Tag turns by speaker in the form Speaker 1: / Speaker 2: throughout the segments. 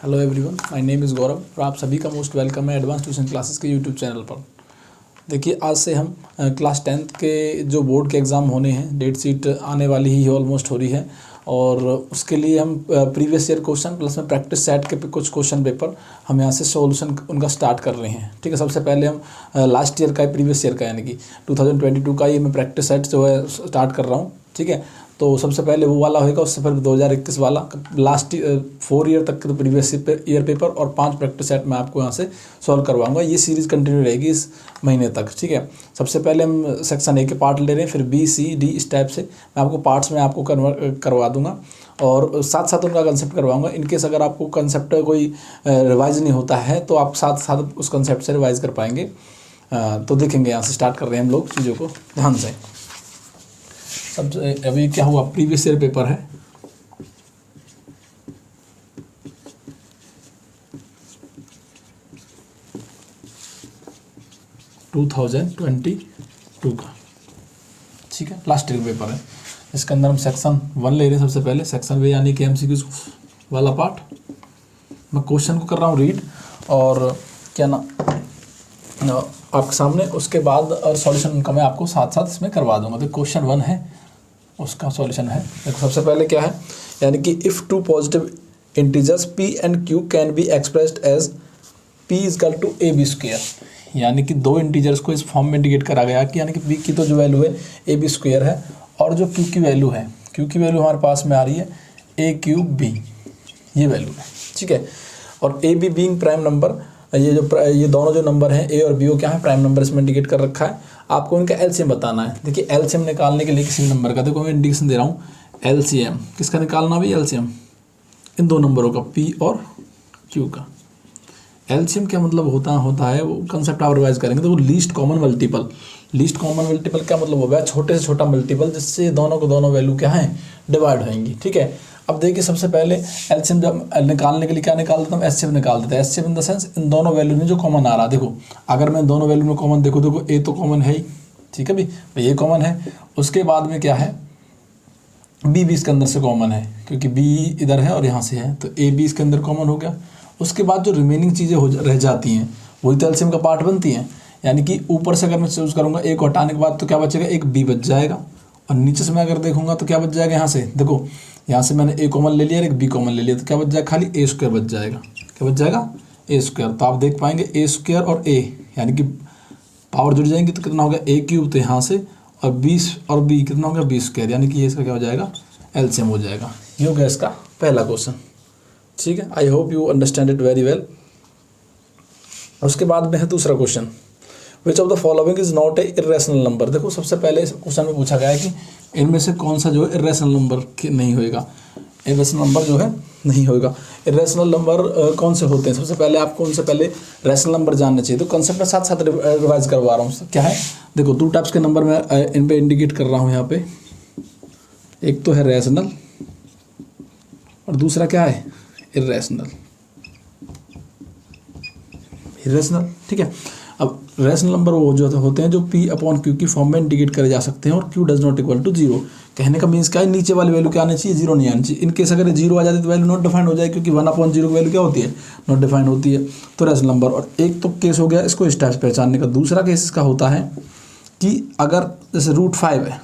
Speaker 1: Hello everyone, my name is Gaurav और आप सभी का मोस्ट वेलकम है एडवांस ट्यूशन क्लासेस के यूट्यूब चैनल पर। देखिए, आज से हम क्लास 10th के जो बोर्ड के एग्ज़ाम होने हैं, डेट शीट आने वाली ही ऑलमोस्ट हो रही है और उसके लिए हम प्रीवियस ईयर क्वेश्चन प्लस में प्रैक्टिस सेट के कुछ क्वेश्चन पेपर हम यहाँ से सॉल्यूशन उनका स्टार्ट कर रहे हैं। ठीक है, सबसे पहले हम लास्ट ईयर का प्रीवियस ईयर का यानी कि 2022 का ये मैं प्रैक्टिस सेट जो है स्टार्ट कर रहा हूँ। ठीक है, तो सबसे पहले वो वाला होगा, उससे फिर 2021 वाला लास्ट 4 ईयर तक के तो प्रीवियस ईयर पेपर और 5 प्रैक्टिस सेट मैं आपको यहाँ से सॉल्व करवाऊंगा। ये सीरीज़ कंटिन्यू रहेगी इस महीने तक। ठीक है, सबसे पहले हम सेक्शन ए के पार्ट ले रहे हैं, फिर बी सी डी इस टाइप से मैं आपको पार्ट्स में आपको करवा दूंगा और साथ साथ उनका कंसेप्ट करवाऊंगा। इनकेस अगर आपको कंसेप्ट कोई रिवाइज नहीं होता है तो आप साथ साथ उस कंसेप्ट से रिवाइज कर पाएंगे। तो देखेंगे, यहाँ से स्टार्ट कर रहे हैं हम लोग चीज़ों को ध्यान से। सब अभी क्या हुआ, प्रीवियस ईयर पेपर है (2022) का। ठीक है, लास्ट ईयर पेपर है। इसके अंदर हम सेक्शन 1 ले रहे हैं। सबसे पहले सेक्शन वे यानी कि MCQ वाला पार्ट। मैं क्वेश्चन को कर रहा हूँ रीड और क्या ना आपके सामने, उसके बाद और सॉल्यूशन उनका मैं आपको साथ साथ इसमें करवा दूंगा। तो क्वेश्चन 1 है, उसका सॉल्यूशन है। देखो, सबसे पहले क्या है, यानी कि if two positive integers p and q can be expressed as p is equal to ab²। यानी कि दो इंटीजर्स को इस फॉर्म में इंडिकेट करा गया कि यानी कि p की तो जो वैल्यू है ab² है और जो q की वैल्यू है, q की वैल्यू हमारे पास में आ रही है a³ ये वैल्यू है। ठीक है, और ab बीइंग प्राइम नंबर, ये दोनों जो नंबर हैं a और b वो क्या है, प्राइम नंबर इसमें इंडिकेट कर रखा है। आपको इनका एलसीएम बताना है। देखिए, एलसीएम निकालने के लिए किसी भी नंबर का, देखो मैं इंडिकेशन दे रहा हूँ, एलसीएम किसका निकालना भी, एलसीएम इन दो नंबरों का p और q का। एलसीएम क्या मतलब होता है वो कंसेप्ट आप रिवाइज करेंगे। तो वो लीस्ट कॉमन मल्टीपल क्या मतलब होगा, छोटे से छोटा मल्टीपल जिससे दोनों को दोनों वैल्यू क्या है, डिवाइड होंगी। ठीक है, अब देखिए सबसे पहले एलसीएम जब निकालने के लिए क्या निकाल देता हूँ, एचसीएफ निकाल देता है। HCF in the sense in दोनों वैल्यू में जो कॉमन आ रहा है। देखो, अगर मैं दोनों वैल्यू में कॉमन देखो ए तो कॉमन है ही। ठीक है भाई, ये कॉमन है। उसके बाद में क्या है, बी भी इसके अंदर से कॉमन है क्योंकि बी इधर है और यहाँ से है, तो ए बी इसके अंदर कॉमन हो गया। उसके बाद जो रिमेनिंग चीज़ें रह जाती हैं वही तो एलसीएम का पार्ट बनती हैं। यानी कि ऊपर से अगर मैं चूज करूँगा ए को हटाने के बाद तो क्या बचेगा, एक बी बच जाएगा और नीचे से मैं अगर देखूंगा तो क्या बच जाएगा, यहाँ से देखो, यहाँ से मैंने ए कॉमन ले लिया और एक बी कॉमन ले लिया तो क्या बच जाएगा, खाली a² बच जाएगा। क्या बच जाएगा, a²। तो आप देख पाएंगे a² और a यानी कि पावर जुड़ जाएंगे तो कितना होगा, a³ तो यहाँ से और 20 और b कितना होगा, b² यानी कि ये इसका क्या हो जाएगा, एलसीएम हो जाएगा। ये हो गया इसका पहला क्वेश्चन। ठीक है, I hope you understand it very well. उसके बाद में है दूसरा question, which of the following is not a irrational number. देखो, सबसे पहले इस क्वेश्चन में पूछा गया है कि इनमें से कौन सा जो है इरेशनल नंबर नहीं होएगा, इरेशनल नंबर जो है नहीं होएगा। इरेशनल नंबर कौन से होते हैं, सबसे पहले आपको उनसे पहले रैशनल नंबर जानना चाहिए। तो कंसेप्ट में साथ साथ रिवाइज करवा रहा हूँ। क्या है, देखो, 2 टाइप्स के नंबर मैं इन पे इंडिकेट कर रहा हूँ यहाँ पे। एक तो है रैशनल और दूसरा क्या है, इरेशनल। ठीक है, अब रैशनल नंबर वो जो होते हैं जो p/q की फॉर्म में इंडिकेट करे जा सकते हैं और q does not equal to 0। कहने का मीन्स क्या है, नीचे वाली वैल्यू क्या आनी चाहिए, 0 नहीं आनी चाहिए। इनकेस अगर 0 आ जाती तो वैल्यू नॉट डिफाइंड हो जाए क्योंकि 1/0 की वैल्यू क्या होती है, नॉट डिफाइंड होती है। तो रैशनल नंबर, और एक तो केस हो गया इसको इस टाइप से पहचानने का। दूसरा केस इसका होता है कि अगर जैसे √5 है,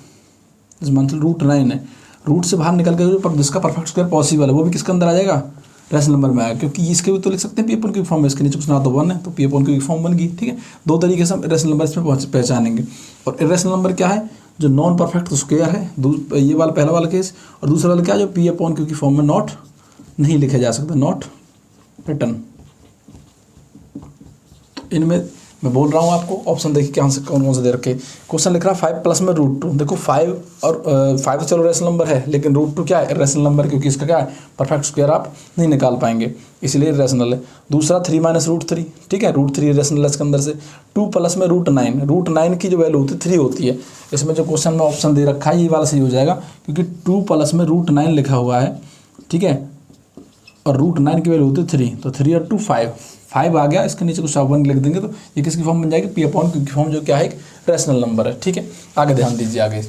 Speaker 1: मतलब √9 है, रूट से बाहर निकल के जिसका परफेक्ट स्क्वायर पॉसिबल है वो भी किसके अंदर आ जाएगा, रैशनल नंबर में आया। क्योंकि इसके भी तो लिख सकते हैं p/q की फॉर्म में, इसके नीचे कुछ ना तो 1 है तो p/q की फॉर्म बन गई। ठीक है, 2 तरीके से हम रैशनल नंबर इसमें पहचानेंगे। और इरेशनल नंबर क्या है, जो नॉन परफेक्ट स्क्वायर है, ये वाला पहला वाला केस। और दूसरा वाला क्या है, जो p/q की फॉर्म में नॉट नहीं लिखा जा सकता, नॉट रिटन। तो इनमें मैं बोल रहा हूँ आपको ऑप्शन देखिए कौन कौन से दे रखे। क्वेश्चन लिख रहा है 5 प्लस में √2। देखो 5 और 5 तो चलो रैशनल नंबर है, लेकिन √2 क्या है, रैशनल नंबर, क्योंकि इसका क्या है, परफेक्ट स्क्वायर आप नहीं निकाल पाएंगे, इसलिए रैशनल है। दूसरा 3 - √3। ठीक है, √3 रैशनल है इसके अंदर से। 2 प्लस में √9, √9 की जो वैल्यू होती है 3 होती है। इसमें जो क्वेश्चन में ऑप्शन दे रखा है ये वाला सही हो जाएगा क्योंकि 2 प्लस में √9 लिखा हुआ है। ठीक है, और √9 की वैल्यू होती है 3, तो 3 और 2 5 आ गया। इसके नीचे कुछ 1 लिख देंगे तो ये किसकी फॉर्म बन जाएगी, p/q की फॉर्म, जो क्या है एक रैशनल नंबर है। ठीक है, आगे ध्यान दीजिए। आगे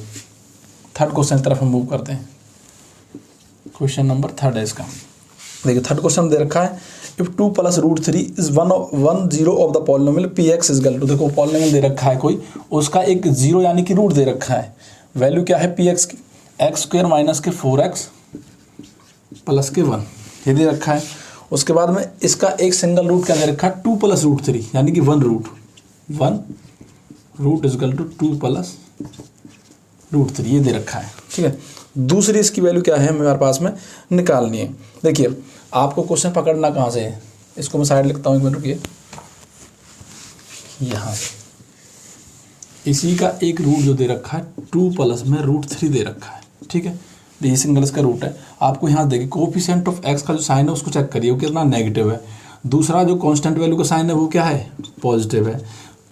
Speaker 1: थर्ड क्वेश्चन की तरफ हम मूव करते हैं। क्वेश्चन नंबर 3 है इसका, देखिए थर्ड क्वेश्चन दे रखा है, if 2 + √3 is one zero of the polynomial P X is equal to, देखो पॉलिनोमियल दे रखा है कोई, उसका एक जीरो यानी कि रूट दे रखा है, वैल्यू क्या है पी एक्स की, x² माइनस के 4x प्लस के 1 ये दे रखा है। उसके बाद में इसका एक सिंगल रूट क्या दे रखा है 2 + √3 यानी कि 1 रूट इज इक्वल टू 2 + √3 ये दे रखा है, ठीक है। दूसरी इसकी वैल्यू क्या है हमारे पास में निकालनी है। देखिए आपको क्वेश्चन पकड़ना कहाँ से है, इसको मैं साइड लिखता हूँ, एक मिनट रुकिए, यहाँ इसी का एक रूट जो दे रखा है 2 + में √3 दे रखा है, ठीक है। ये सिंगल इसका रूट है। आपको यहाँ देखिए कोएफिशिएंट ऑफ x का जो साइन है उसको चेक करिए वो कितना नेगेटिव है, दूसरा जो कांस्टेंट वैल्यू का साइन है वो क्या है पॉजिटिव है।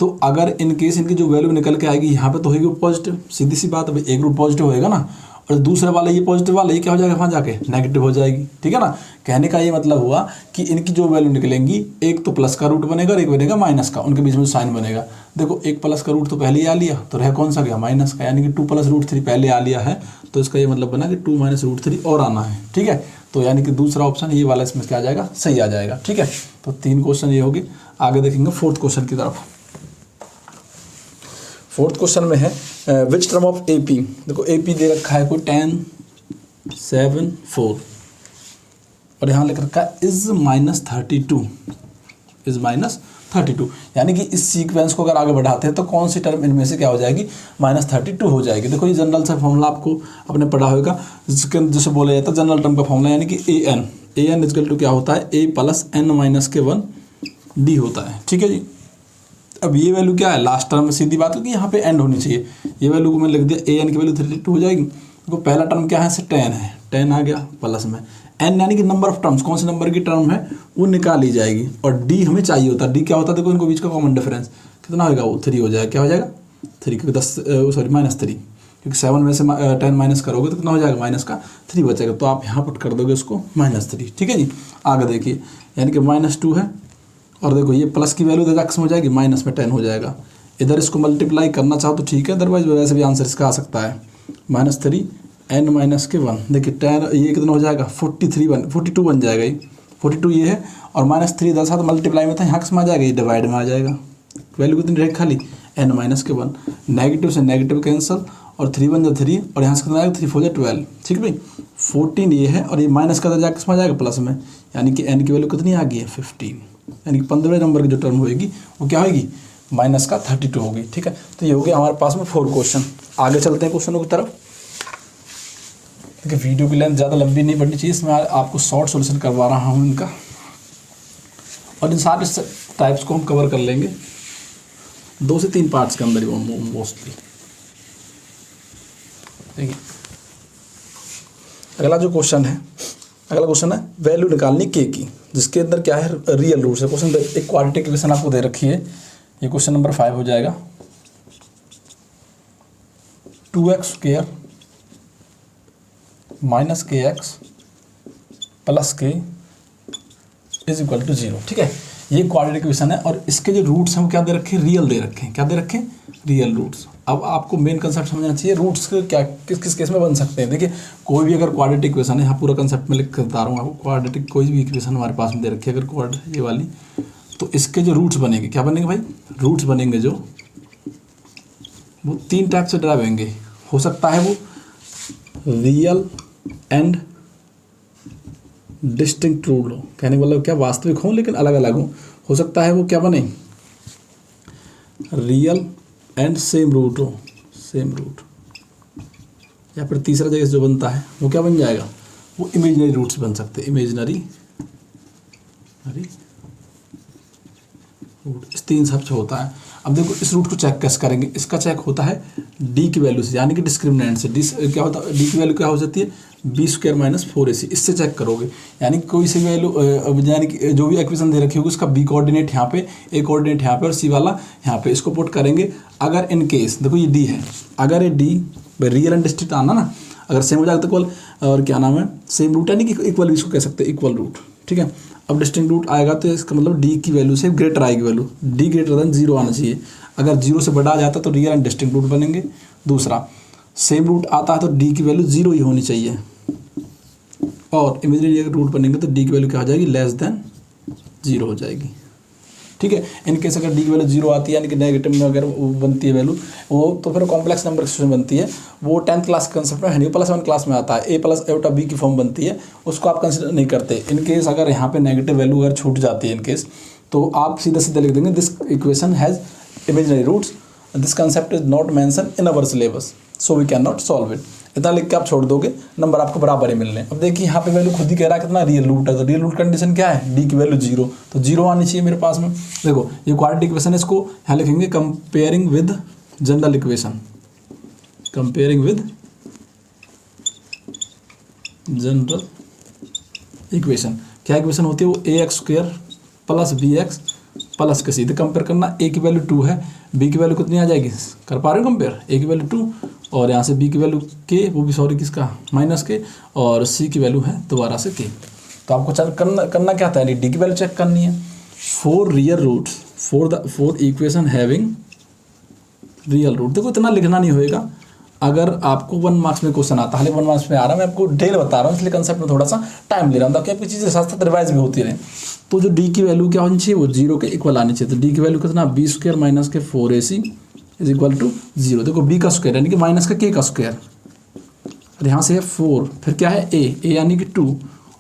Speaker 1: तो अगर इन केस इनकी जो वैल्यू निकल के आएगी यहाँ पे तो होगी वो पॉजिटिव, सीधी सी बात है, एक रूट पॉजिटिव होएगा ना, और दूसरे वाला ये पॉजिटिव वाला ये क्या हो जाएगा वहाँ जाके नेगेटिव हो जाएगी, ठीक है ना। कहने का ये मतलब हुआ कि इनकी जो वैल्यू निकलेंगी एक तो प्लस का रूट बनेगा और एक बनेगा माइनस का, उनके बीच में साइन बनेगा। देखो एक प्लस का रूट तो पहले ही आ लिया, तो रह कौन सा गया माइनस का, यानी कि 2 + √3 पहले आ लिया है, तो इसका ये मतलब बना कि 2 - √3 और आना है, ठीक है। तो यानी कि दूसरा ऑप्शन ये वाला इसमें क्या आ जाएगा सही आ जाएगा, ठीक है। तो 3 क्वेश्चन ये होगी। आगे देखेंगे 4th क्वेश्चन की तरफ। 4th क्वेश्चन में है which term of A P, देखो ए पी दे रखा है कोई 10, 7, 4 और यहाँ लिख रखा है इज -32 यानी कि इस सीक्वेंस को अगर आगे बढ़ाते हैं तो कौन सी टर्म इनमें से क्या हो जाएगी -32 हो जाएगी। देखो ये जनरल सा फॉर्मूला आपको अपने पढ़ा होगा, जिसे बोला जाता है जनरल टर्म का फॉर्मूला, यानी कि an इक्वल टू क्या होता है a + n - 1 d होता है, ठीक है जी। अब ये वैल्यू क्या है लास्ट टर्म में, सीधी बात है कि यहाँ पे एंड होनी चाहिए, ये वैल्यू को मैं लिख दिया an की वैल्यू 32 हो जाएगी। देखो पहला टर्म क्या है 10 है, 10 आ गया प्लस में n यानी कि नंबर ऑफ टर्म्स, कौन से नंबर की टर्म है वो निकाल ली जाएगी, और d हमें चाहिए होता है। d क्या होता है देखो इनको बीच का कॉमन डिफरेंस कितना होगा वो 3 हो जाएगा, क्या हो जाएगा 3 क्योंकि -3 क्योंकि 7 में से 10 माइनस करोगे तो कितना हो जाएगा -3 बचेगा, तो आप यहाँ पुट कर दोगे उसको -3, ठीक है जी। आगे देखिए यानी कि -2 है और देखो ये प्लस की वैल्यू एक्स में हो जाएगी, माइनस में 10 हो जाएगा। इधर इसको मल्टीप्लाई करना चाहो तो ठीक है, अदरवाइज वैसे भी आंसर इसका आ सकता है -3 n - 1। देखिए 10 ये कितना हो जाएगा 42 बन जाएगा, ये 42 ये है और -3 इधर साथ मल्टीप्लाई में था, यहाँ किस में आ जाएगा ये डिवाइड में आ जाएगा। वैल्यू कितनी रहेगी खाली n - 1, नेगेटिव से नेगेटिव कैंसिल और 3 बन जाए 3 और यहाँ से कितना आएगा 3 4 12, ठीक है भाई। 14 ये है और ये माइनस का जाकर किस में आ जाएगा प्लस में, यानी कि n की वैल्यू कितनी आ गई है 15, यानी कि 15वें नंबर की जो टर्म होगी वो क्या होगी -32 होगी, ठीक है। तो ये हो गया हमारे पास में 4 क्वेश्चन। आगे चलते हैं क्वेश्चनों की तरफ। देखिए वीडियो की लेंथ ज़्यादा लंबी नहीं बढ़नी चाहिए, इसमें आपको शॉर्ट सॉल्यूशन करवा रहा हूँ इनका, और इन सारे टाइप्स को हम कवर कर लेंगे 2 से 3 पार्ट्स के अंदर ही मोस्टली। देखिए अगला क्वेश्चन है वैल्यू निकालनी के की, जिसके अंदर क्या है रियल रूट्स है। क्वेश्चन एक क्वाड्रेटिक इक्वेशन आपको दे रखी है, ये क्वेश्चन नंबर 5 हो जाएगा। 2x² - kx + k is equal to 0, ठीक है। ये क्वाड्रेटिक इक्वेशन है और इसके जो रूट्स हैं वो क्या दे रखे हैं रियल दे रखे हैं, क्या दे रखे हैं रियल रूट्स। अब आपको मेन कंसेप्ट समझना चाहिए रूट्स क्या किस केस में बन सकते हैं। देखिए कोई भी अगर क्वाड्रेटिक इक्वेशन है, यहाँ पूरा कंसेप्ट में लिख कर बता रहा हूँ आपको, क्वाड्रेटिक कोई भी इक्वेशन हमारे पास में दे रखी है अगर ये वाली, तो इसके जो रूट्स बनेंगे क्या बनेंगे भाई, रूट्स बनेंगे जो वो 3 टाइप से ड्राइव होंगे। हो सकता है वो रियल एंड डिस्टिंक्ट रूट हो, कहने का मतलब क्या वास्तविक हो लेकिन अलग अलग हो सकता है वो क्या बने रियल एंड सेम रूट हो, सेम रूट, या फिर तीसरा जगह जो बनता है वो क्या बन जाएगा वो इमेजिनरी रूट्स बन सकते हैं, इमेजिनरी रूट, इस 3 सबसे होता है। अब देखो इस रूट को चेक कैसे करेंगे, इसका चेक होता है डी की वैल्यू से, यानी कि डिस्क्रिमिनेंट से। डी क्या होता है, डी की वैल्यू क्या हो जाती है b² - 4ac, इससे चेक करोगे। यानी कि कोई सी वैल्यू यानी कि जो भी इक्वेशन दे रखी होगी उसका b कोऑर्डिनेट यहाँ पे, a कोऑर्डिनेट यहाँ पे और c वाला यहाँ पे, इसको पुट करेंगे। अगर इन केस देखो ये d है, अगर ये d रियल एंड डिस्टिंक्ट आना ना, अगर सेम हो जाएगा तो इक्वल, और क्या नाम है सेम रूट, यानी कि इक्वल भी इसको कह सकते हैं इक्वल रूट, ठीक है। अब डिस्टिंक्ट रूट आएगा तो इसका मतलब d की वैल्यू से ग्रेटर आएगी वैल्यू, d > 0 आना चाहिए। अगर 0 से बड़ा आ जाता तो रियल एंड डिस्टिंक्ट रूट बनेंगे। दूसरा सेम रूट आता है तो d की वैल्यू 0 ही होनी चाहिए, और इमेजिनरी अगर रूट बनेंगे तो डी की वैल्यू क्या हो जाएगी, लेस देन 0 हो जाएगी। ठीक है, इन केस अगर डी की वैल्यू 0 आती है यानी कि नेगेटिव में अगर वो बनती है वैल्यू वो, तो फिर कॉम्प्लेक्स नंबर की बनती है, वो 10th क्लास के कंसेप्ट में है नहीं, +1 क्लास में आता है, a + a b की फॉर्म बनती है, उसको आप कंसिडर नहीं करते। इन केस अगर यहाँ पे नेगेटिव वैल्यू अगर छूट जाती है इन केस, तो आप सीधा सीधा लिख देंगे this equation has imaginary roots, this concept is not mention in our syllabus so we can not solve it. इतना लिख के आप छोड़ दोगे, नंबर आपको बराबर ही मिलने। अब देखिए यहाँ पे वैल्यू खुद ही कह रहा है कितना, रियल रूट है, तो रियल रूट कंडीशन क्या है, डी की वैल्यू 0, तो 0 आनी चाहिए मेरे पास में। देखो ये क्वाड्रेटिक इक्वेशन है, इसको यहाँ लिखेंगे comparing with general equation, comparing with general equation. क्या इक्वेशन होती है वो, ax² + bx प्लस के सीधे कंपेयर करना, a की वैल्यू 2 है, b की वैल्यू कितनी आ जाएगी, कर पा रहे हो कंपेयर, a की वैल्यू 2 और यहाँ से b की वैल्यू k, वो भी सॉरी किसका, -k, और c की वैल्यू है दोबारा से k। तो आपको चेक करना क्या था, यानी d की वैल्यू चेक करनी है। 4 real roots for equation having real root. देखो इतना लिखना नहीं होएगा, अगर आपको 1 मार्क्स में क्वेश्चन आता है, 1 मार्क्स में आ रहा है, मैं आपको डिटेल बता रहा हूँ, इसलिए कंसेप्ट में थोड़ा सा टाइम ले रहा हूँ ताकि आपकी चीज़ें साथ साथ रिवाइज भी होती रहे। तो जो डी की वैल्यू क्या होनी चाहिए, वो 0 के इक्वल आनी चाहिए। तो डी की वैल्यू कितना, b² - के 4ac = 0। देखो b का स्क्वायर यानी कि माइनस का k का स्क्वायर, और यहाँ से है 4, फिर क्या है a यानी कि 2,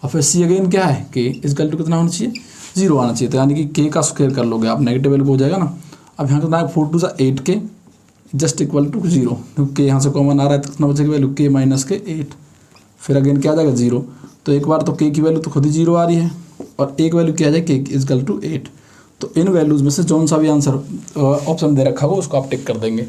Speaker 1: और फिर c अगेन क्या है k = कितना होना चाहिए, 0 आना चाहिए। तो यानी कि k का स्क्वायर कर लोगे आप, नेगेटिव वैल्यू हो जाएगा ना। अब यहाँ कितना है, 4 2 = 8k जस्ट इक्वल टू 0, क्योंकि यहाँ से कॉमन आ रहा है तो कितना बचेगा वैल्यू, k - के 8, फिर अगेन क्या आ जाएगा 0। तो एक बार तो k की वैल्यू तो खुद ही 0 आ रही है, और एक वैल्यू क्या आ जाएगी, k = 8। तो इन वैल्यूज़ में से जौन सा भी आंसर ऑप्शन दे रखा होगा उसको आप टिक कर देंगे।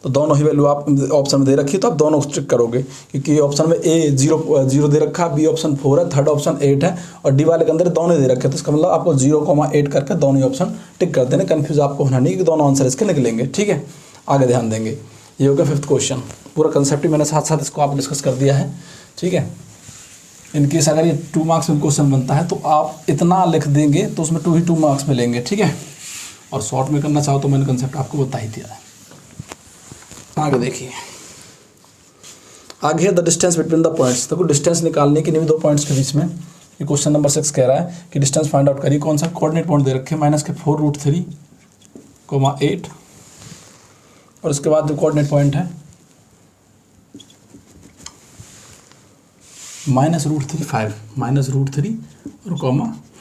Speaker 1: तो दोनों ही वैल्यू आप ऑप्शन में दे रखी है तो आप दोनों टिक करोगे, क्योंकि ऑप्शन में a 0 दे रखा है, b ऑप्शन 4 है, थर्ड ऑप्शन 8 है, और डी वाले के अंदर दोनों दे रखे हैं। तो इसका मतलब आपको 0,8 करके दोनों ही ऑप्शन टिक कर देने, कन्फ्यूज आपको होना नहीं कि दोनों आंसर इसके निकलेंगे। ठीक है, आगे ध्यान देंगे। ये हो गया 5th क्वेश्चन, पूरा कंसेप्ट ही मैंने साथ साथ इसको आप डिस्कस कर दिया है। ठीक है, इनकेस अगर ये 2 मार्क्स में क्वेश्चन बनता है तो आप इतना लिख देंगे तो उसमें 2 मार्क्स मिलेंगे। ठीक है, और शॉर्ट में करना चाहो तो मैंने कंसेप्ट आपको बता ही दिया है। आगे देखिए, आगे है the distance between the points. देखो डिस्टेंस निकालने के लिए 2 पॉइंट्स के बीच में, ये क्वेश्चन नंबर 6 कह रहा है कि डिस्टेंस फाइंड आउट करिए। कौन सा, कोऑर्डिनेट पॉइंट दे रखे -4√3, 8, और उसके बाद जो कोऑर्डिनेट पॉइंट है -√3 5, -√3 और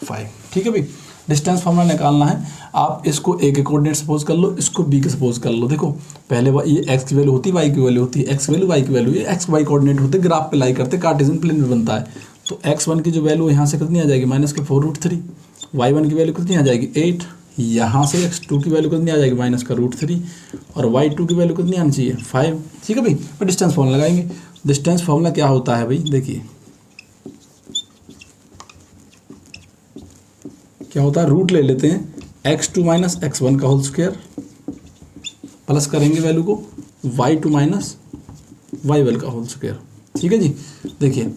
Speaker 1: 5। ठीक है भाई, डिस्टेंस फॉर्मूला निकालना है। आप इसको a के कोऑर्डिनेट सपोज कर लो, इसको b के सपोज कर लो। देखो पहले ये x की वैल्यू होती है, y की वैल्यू होती है, x की वैल्यू y की वैल्यू, ये x y कोऑर्डिनेट होते, ग्राफ पे लाई करते, कार्टेशियन प्लेन में बनता है। तो x1 की जो वैल्यू यहाँ से कितनी आ जाएगी, -4√3, y1 की वैल्यू कितनी आ जाएगी 8, यहाँ से x2 की वैल्यू कितनी आ जाएगी -√3, और y2 की वैल्यू कितनी आनी चाहिए 5। ठीक है भाई, तो डिस्टेंस फॉर्मूला लगाएंगे। डिस्टेंस फॉर्मूला क्या होता है भाई, देखिए क्या होता है, रूट ले लेते हैं x2 - x1 का होल स्क्वायर, प्लस करेंगे वैल्यू को y2 - y1 का होल स्क्वायर। ठीक है जी, देखिए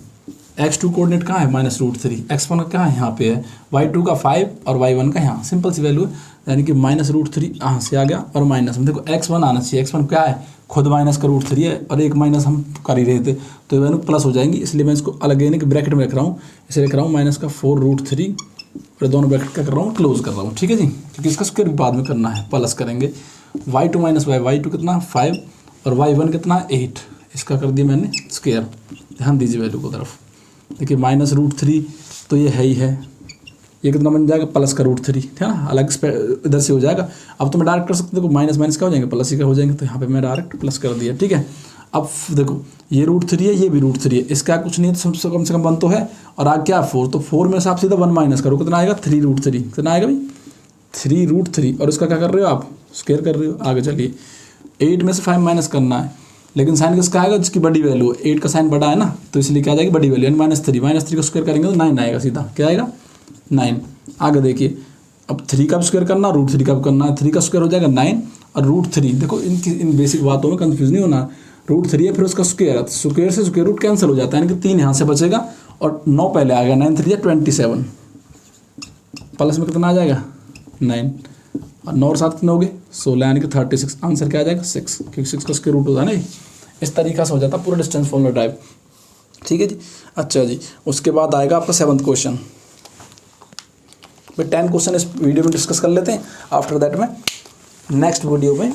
Speaker 1: x2 कोऑर्डिनेट कहाँ है -√3, x1 कहाँ है यहाँ पे है, y2 का 5 और y1 का यहाँ, सिंपल सी वैल्यू है, यानी कि -√3 यहाँ से आ गया, और माइनस में देखो x1 आना चाहिए, x1 क्या है खुद -√3 है, और एक माइनस हम कर ही रहे थे, तो ये वैल्यू प्लस हो जाएंगी, इसलिए मैं इसको अलग यानी कि ब्रैकेट में रख रहा हूँ, इसे लिख रहा हूँ -4√3, और दोनों ब्रैकेट क्या कर रहा हूँ, क्लोज कर रहा हूँ। ठीक है जी, क्योंकि इसका स्क्वायर भी बाद में करना है, प्लस करेंगे y2 - y2 कितना 5 और y1 कितना 8, इसका कर दिया मैंने स्क्वायर। ध्यान दीजिए वैल्यू को तरफ, देखिए -√3 तो ये है ही है, ये कितना बन जाएगा प्लस का √3, है ना, अलग इधर से हो जाएगा। अब तो मैं डायरेक्ट कर सकते, देखो माइनस माइनस क्या हो जाएंगे, प्लस ही का हो जाएंगे, तो यहाँ पे मैं डायरेक्ट प्लस कर दिया। ठीक है, अब देखो ये √3 है, ये भी √3 है, इसका कुछ नहीं है तो कम से कम 1 तो है, और आगे क्या 4, तो 4 में से आप सीधा 1 माइनस करो, कितना आएगा 3√3, कितना आएगा भाई 3√3, और इसका क्या कर रहे हो आप, स्क्वायर कर रहे हो। आगे चलिए 8 में से 5 माइनस करना है, लेकिन साइन किसका आएगा, जिसकी बड़ी वैल्यू है, 8 का साइन बड़ा है ना, तो इसलिए क्या आ जाएगी बड़ी वैल्यू, यानी -3 को स्क्वायर करेंगे तो 9 आएगा, सीधा क्या आएगा 9। आगे देखिए, अब 3 का भी स्क्वायर करना, √3 का भी करना है, 3 का स्क्वायर हो जाएगा 9, और √3 देखो इन बेसिक बातों में कंफ्यूज नहीं होना, √3 है फिर उसका स्क्वायर है, स्क्वायर से स्क्वायर रूट कैंसिल हो जाता है, यानी कि 3 यहाँ से बचेगा, और 9 पहले आ गया, 9 3 27, प्लस में कितना आ जाएगा 9, और 9 और 7 कितने हो गए 16, यानी कि 36। आंसर क्या आ जाएगा 6, क्योंकि 6 का स्क्वायर रूट होता है ना, इस तरीका से हो जाता है पूरा डिस्टेंस फॉर्मूला टाइप। ठीक है जी। अच्छा जी, उसके बाद आएगा आपका 7th क्वेश्चन। भाई 10 क्वेश्चन इस वीडियो में डिस्कस कर लेते हैं, आफ्टर दैट मैं नेक्स्ट वीडियो में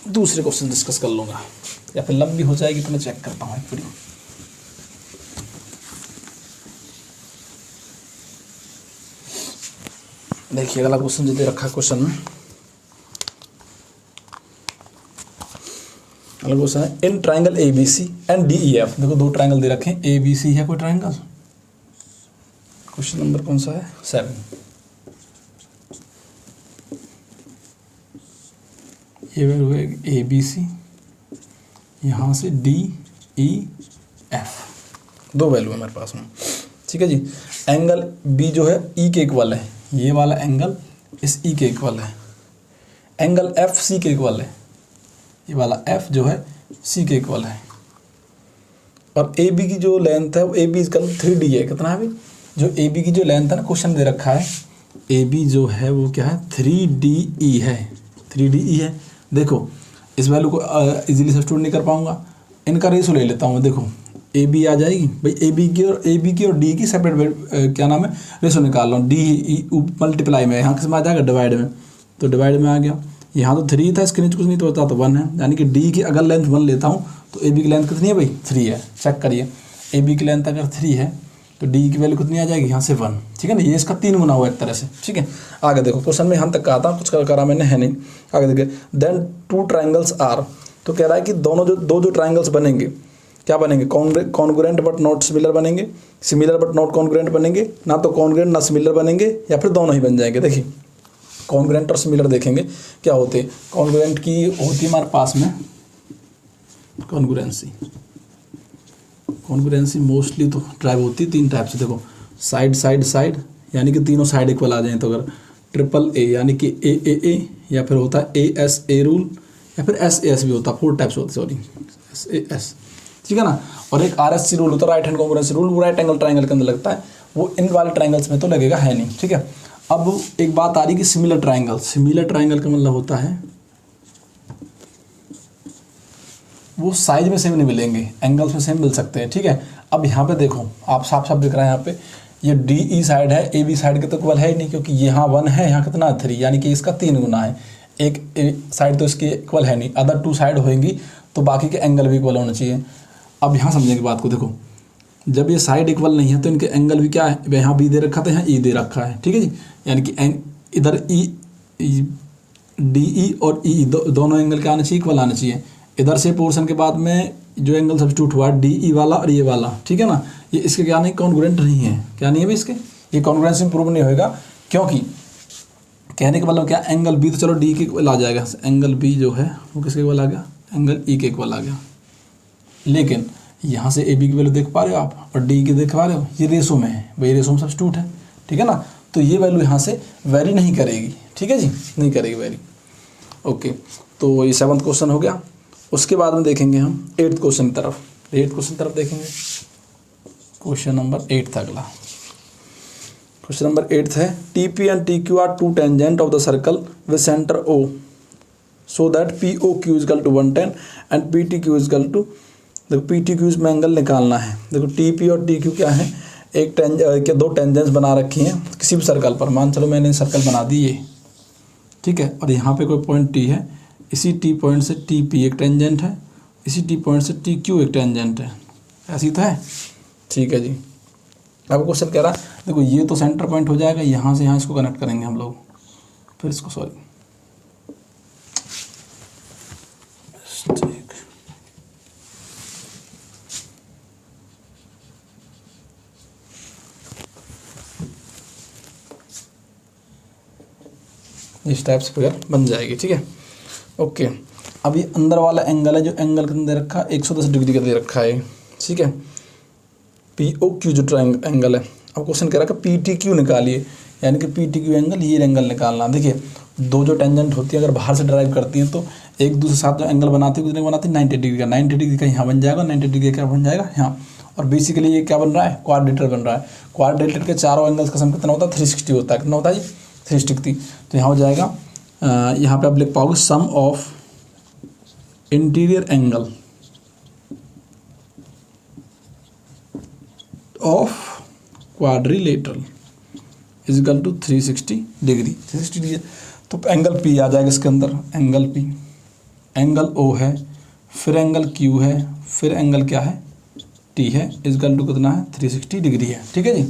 Speaker 1: दूसरे क्वेश्चन डिस्कस कर लूँगा, या फिर लंबी हो जाएगी तो मैं चेक करता हूँ एक वीडियो। देखिए अगला क्वेश्चन जो दे रखा है क्वेश्चन में, अगला क्वेश्चन है in triangle A B C and D E F. देखो 2 ट्राइंगल दे रखे हैं, ए बी सी है कोई ट्राइंगल। क्वेश्चन नंबर कौन सा है? 7। ये वैल्यू है ए बी सी, यहाँ से डी ई एफ, 2 वैल्यू है मेरे पास में, ठीक है जी। एंगल बी जो है ई के इक्वल है, ये वाला एंगल इस ई के इक्वल है। एंगल एफ सी के इक्वल है, ये वाला एफ जो है सी के इक्वल है। और ए बी की जो लेंथ है वो ए बी इक्वल 3D है। कितना है भाई? जो ए बी की जो लेंथ है ना, क्वेश्चन दे रखा है ए बी जो है वो क्या है? 3DE है, 3DE है। देखो इस वैल्यू को इजीली सब्स्टिट्यूट नहीं कर पाऊंगा, इनका रेशो ले लेता हूँ। देखो ए बी आ जाएगी भाई, ए बी की और डी की सेपरेट क्या नाम है, रेशो निकाल लो। डी मल्टीप्लाई में, यहाँ किस में आ जाएगा? डिवाइड में, तो डिवाइड में आ गया। यहाँ तो 3 था, इसके नीचे कुछ नहीं तो होता, तो 1 है। यानी कि डी की अगर लेंथ 1 लेता हूँ तो ए बी की लेंथ कितनी है भाई? 3 है। चेक करिए, ए बी की लेंथ अगर 3 है तो डी की वैल्यू कितनी आ जाएगी? यहाँ से 1, ठीक है ना। ये इसका 3 गुना हुआ एक तरह से, ठीक है। आगे देखो क्वेश्चन में यहाँ तक कहा था, कुछ करा मैंने है नहीं। आगे देखिए, देन 2 ट्राइंगल्स आर, तो कह रहा है कि दोनों जो ट्राइंगल्स बनेंगे क्या बनेंगे? कॉन्ग्रुएंट बट नॉट सिमिलर बनेंगे, सिमिलर बट नॉट कॉन्ग्रुएंट बनेंगे, ना तो कॉन्ग्रुएंट ना सिमिलर बनेंगे, या फिर दोनों ही बन जाएंगे। देखिए कॉन्ग्रुएंट और सिमिलर देखेंगे क्या होते हैं। कॉन्ग्रुएंट की होती है हमारे पास में कॉन्ग्रुएंसी मोस्टली तो ड्राइव होती है 3 टाइप से। देखो साइड साइड साइड, यानी कि तीनों साइड इक्वल आ जाए। तो अगर ट्रिपल ए यानी कि ए, या फिर होता है ASA रूल, या फिर SAS भी होता है। 4 टाइप्स होते, सॉरी SAS, ठीक है ना। और एक RSC रूल होता है, राइट हैंड कॉन्ग्रुएंसी रूल, वो राइट एंगल ट्राइंगल के अंदर लगता है, वो इन वाले ट्राइंगल्स में तो लगेगा है नहीं, ठीक है। अब एक बात आ रही कि सिमिलर ट्राइंगल का मतलब होता है वो साइज में सेम नहीं मिलेंगे, एंगल्स में सेम मिल सकते हैं, ठीक है। अब यहाँ पे देखो आप साफ साफ दिख रहा है, यहाँ पे ये DE साइड है, AB साइड के तो इक्वल है ही नहीं, क्योंकि यहाँ 1 है, यहाँ कितना 3, यानी कि इसका 3 गुना है। एक साइड तो इसकी इक्वल है नहीं, अदर 2 साइड होंगी तो बाकी के एंगल भी इक्वल होना चाहिए। अब यहाँ समझेंगे बात को, देखो जब ये साइड इक्वल नहीं है तो इनके एंगल भी क्या है? यहाँ B दे रखा था, यहाँ E दे रखा है, ठीक है जी। यानी कि इधर DE और E दोनों एंगल क्या आना चाहिए? इक्वल आना चाहिए। इधर से पोर्शन के बाद में जो एंगल सब्स्टिट्यूट हुआ DE वाला और ये वाला, ठीक है ना, ये इसके क्या नहीं? कॉन्ग्रुएंट नहीं है। क्या नहीं है भाई इसके? ये कॉन्ग्रुएंसी प्रूव नहीं होगा, क्योंकि कहने का मतलब क्या? एंगल B तो चलो D के इक्वल आ जाएगा, एंगल B जो है वो किसके इक्वल आ गया? एंगल E के इक्वल आ गया। लेकिन यहाँ से AB की वैल्यू देख पा रहे हो आप, और D की देख पा रहे हो, ये रेशो में है भाई, रेशो में सब्स्टिट्यूट है, ठीक है ना। तो ये वैल्यू यहाँ से वेरी नहीं करेगी, ठीक है जी, नहीं करेगी वेरी। ओके, तो ये 7th क्वेश्चन हो गया। उसके बाद में देखेंगे हम 8th क्वेश्चन की तरफ। 8th क्वेश्चन की तरफ देखेंगे, क्वेश्चन नंबर 8 था अगला। क्वेश्चन नंबर 8 है TP and TQ are 2 tangent of the circle with centre O, so that POQ is equal to 110 and PTQ is equal to, देखो PTQ में एंगल निकालना है। देखो TP और TQ क्या है? एक क्या 2 टेंजेंट्स बना रखी हैं किसी भी सर्कल पर। मान चलो मैंने सर्कल बना दी ये, ठीक है, और यहाँ पे कोई पॉइंट T है, इसी T पॉइंट से TP एक टेंजेंट है, इसी T पॉइंट से TQ एक टेंजेंट है। ऐसी तो है, ठीक है जी। अब क्वेश्चन कह रहा है, देखो ये तो सेंटर पॉइंट हो जाएगा, यहाँ से यहाँ इसको कनेक्ट करेंगे हम लोग, फिर इसको सॉरी इस टाइप से फिगर बन जाएगी, ठीक है। ओके, अब ये अंदर वाला एंगल है, जो एंगल कितना दे रखा है? 110 डिग्री का दे रखा है, ठीक है। POQ जो ट्रायंगल एंगल है, अब क्वेश्चन कह रहा है कि PTQ निकालिए, यानी कि PTQ एंगल, ये एंगल निकालना। देखिए दो जो टेंजेंट होती है अगर बाहर से ड्राइव करती हैं तो एक दूसरे साथ जो एंगल बनाती है कितने बनाती है? 90 डिग्री का। 90 डिग्री का यहाँ बन जाएगा, 90 डिग्री का बन जाएगा यहाँ। और बेसिकली ये क्या बन रहा है? क्वाड्रेटर बन रहा है। क्वाड्रेटर के चारों एंगल्स का सम कितना होता है? 360 होता है। कितना होता है जी? 360। तो यहाँ हो जाएगा, यहाँ पे आप लिख पाओगे sum of interior angle of quadrilateral is equal to 360 degree. 360 degree तो एंगल पी आ जाएगा इसके अंदर, एंगल पी, एंगल ओ है, फिर एंगल क्यू है, फिर एंगल क्या है टी है, इज इक्वल टू कितना है 360 डिग्री है। ठीक है जी।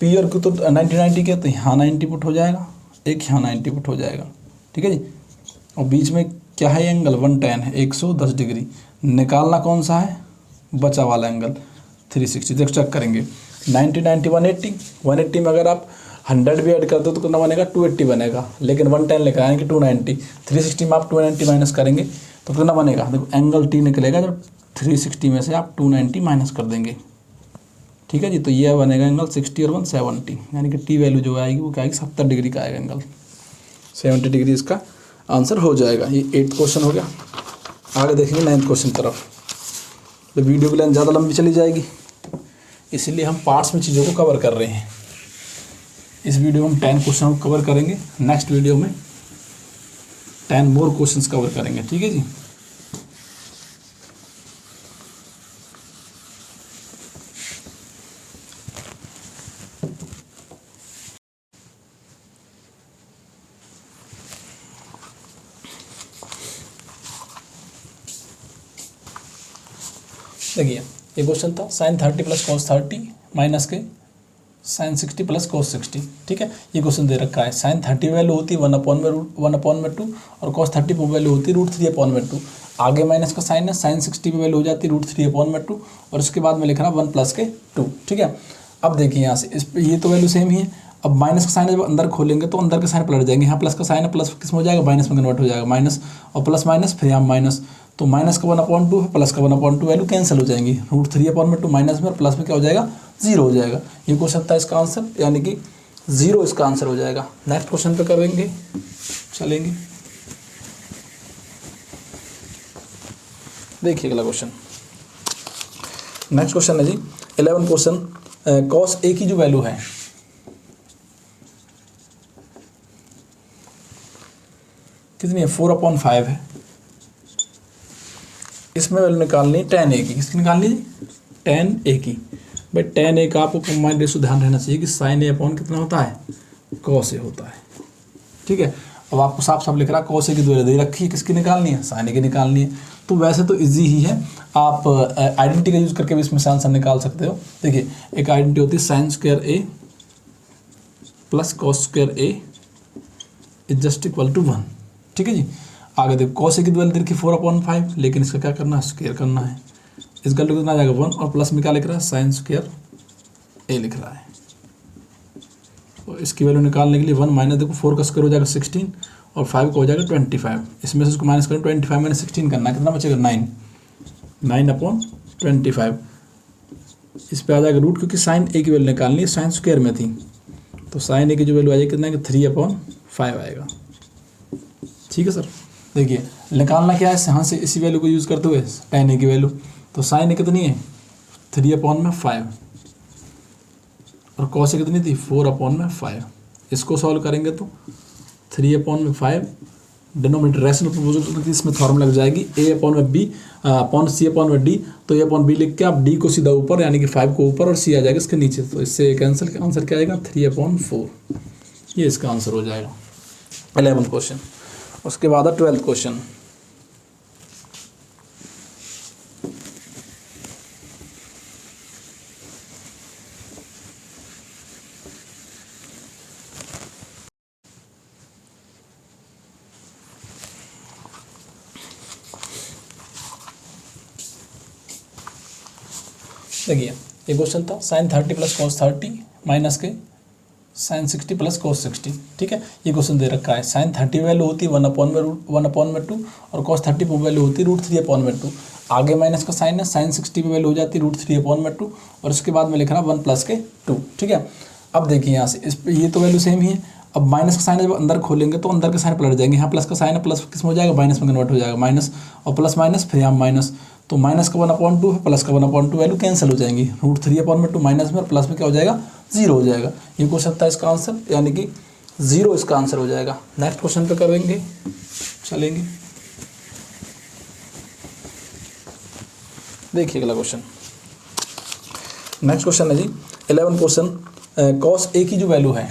Speaker 1: पी और क्यू तो 90 के, तो यहाँ 90 पुट हो जाएगा, एक यहाँ 90 पुट हो जाएगा। ठीक है जी। और बीच में क्या है एंगल 110 है, 110 डिग्री। निकालना कौन सा है, बचा वाला एंगल 360। देख चेक करेंगे 90 90 180, 180 में अगर आप 100 भी ऐड करते हो तो कितना बनेगा 280 बनेगा, लेकिन 110 लिखा है कि 290। 360 में आप 290 माइनस करेंगे तो कितना बनेगा, देखो एंगल टी निकलेगा जब 360 में से आप 290 माइनस कर देंगे। ठीक है जी। तो ये बनेगा एंगल 60 और 170, यानी कि टी वैल्यू जो आएगी वो क्या आएगी 70 डिग्री का आएगा एंगल, 70 डिग्री इसका आंसर हो जाएगा। ये 8th क्वेश्चन हो गया। आगे देखेंगे 9th क्वेश्चन तरफ। तो वीडियो की लाइन ज़्यादा लंबी चली जाएगी, इसीलिए हम पार्ट्स में चीज़ों को कवर कर रहे हैं। इस वीडियो में हम 10 क्वेश्चन को कवर करेंगे, नेक्स्ट वीडियो में 10 मोर क्वेश्चंस कवर करेंगे। ठीक है जी। देखिए ये क्वेश्चन था sin 30 प्लस cos 30 माइनस के sin 60 प्लस cos 60। ठीक है। ये क्वेश्चन दे रखा है sin 30 वैल्यू होती है 1/2 और cos 30 वैल्यू होती है √3/2। आगे माइनस का साइन है, sin 60 की वैल्यू हो जाती है √3/2 और उसके बाद में लिख रहा 1 + 2। ठीक है। अब देखिए यहाँ से ये तो वैल्यू सेम ही है। अब माइनस का साइन जब अंदर खोलेंगे तो अंदर के साइन पलट जाएंगे। यहाँ प्लस का साइन है, प्लस किस में हो जाएगा माइनस में कन्वर्ट हो जाएगा, माइनस और प्लस माइनस फिर यहाँ माइनस, तो माइनस का 1/2 है, प्लस का 1/2 वैल्यू कैंसिल हो जाएंगी, √3/2 माइनस में और प्लस में क्या हो जाएगा 0 हो जाएगा। ये क्वेश्चन था इसका आंसर, यानी कि 0 इसका आंसर हो जाएगा। नेक्स्ट क्वेश्चन पे करेंगे, चलेंगे। देखिए अगला क्वेश्चन, नेक्स्ट क्वेश्चन है जी 11 क्वेश्चन। cos a की जो वैल्यू है कितनी है 4/5 है। इसमें वैल्यू निकालनी है tan a की। किसकी निकालनी है tan a की। भाई tan a का आपको कंबाइंड रेशो ध्यान रहना चाहिए कि sin a अपॉन कितना होता है cos a होता है। ठीक है। अब आपको साफ साफ लिख रहा है cos a की वैल्यू दे रखी है, किसकी निकालनी है sin a की निकालनी है। तो वैसे तो इजी ही है, आप आइडेंटिटी का यूज़ करके भी इसमें आंसर निकाल सकते हो। देखिए एक आइडेंटिटी होती है sin² a plus cos² a is just equal to 1। ठीक है जी। आगे देखो cos a की वैल्यू देखिए 4/5, लेकिन इसका क्या करना है स्क्वायर करना है। इसका वैल्यू कितना आ जाएगा 1 और प्लस में क्या लिख रहा है sin² a लिख रहा है। तो इसकी वैल्यू निकालने के लिए 1 माइनस देखो 4 का स्क्वायर हो जाएगा 16 और 5 का हो जाएगा 25। इसमें से इसको माइनस करें 25 माइनस 16 करना है, कितना बचेगा 9/25। इस पे आ जाएगा रूट, क्योंकि sin a की वैल्यू निकालनी है, sin² में थी, तो sin a की जो वैल्यू आ जाएगी कितना है 3/5 आएगा। ठीक है सर। देखिए निकालना क्या है, यहाँ से इसी वैल्यू को यूज़ करते हुए tan a की वैल्यू, तो sin a कितनी है 3/5 और cos a कितनी थी 4/5। इसको सॉल्व करेंगे तो 3/5 डिनोमिनेटर रैशनल प्रोपोर्शनल, इसमें फॉर्मूला लग जाएगी a/b अपॉन c/d। तो a/b लिख के आप d को सीधा ऊपर, यानी कि 5 को ऊपर और c आ जाएगा इसके नीचे, तो इससे कैंसिल आंसर क्या आएगा 3/4। ये इसका आंसर हो जाएगा 11 क्वेश्चन। उसके बाद 12th क्वेश्चन। देखिए ये क्वेश्चन था sin 30 प्लस cos 30 माइनस के sin 60 प्लस cos 60। ठीक है। ये क्वेश्चन दे रखा है sin 30 वैल्यू होती है 1/2 और cos 30 वैल्यू होती है √3/2। आगे माइनस का साइन है, sin 60 की वैल्यू हो जाती है √3/2 और उसके बाद में लिख रहा 1 + 2। ठीक है। अब देखिए यहाँ से इस ये तो वैल्यू सेम ही है। अब माइनस का साइन जब अंदर खोलेंगे तो अंदर के साइन पलट जाएंगे। यहाँ प्लस का साइन है, प्लस किस में हो जाएगा माइनस में कन्वर्ट हो जाएगा, माइनस और प्लस माइनस फिर यहाँ माइनस, तो माइनस का 1/2 है, प्लस का 1/2 वैल्यू कैंसिल हो जाएंगी, √3/2 माइनस में और प्लस में क्या हो जाएगा 0 हो जाएगा। ये क्वेश्चन था इसका आंसर, यानी कि 0 इसका आंसर हो जाएगा। नेक्स्ट क्वेश्चन पे करेंगे, चलेंगे। देखिए अगला क्वेश्चन नेक्स्ट क्वेश्चन है जी 11 क्वेश्चन, कॉस ए की जो वैल्यू है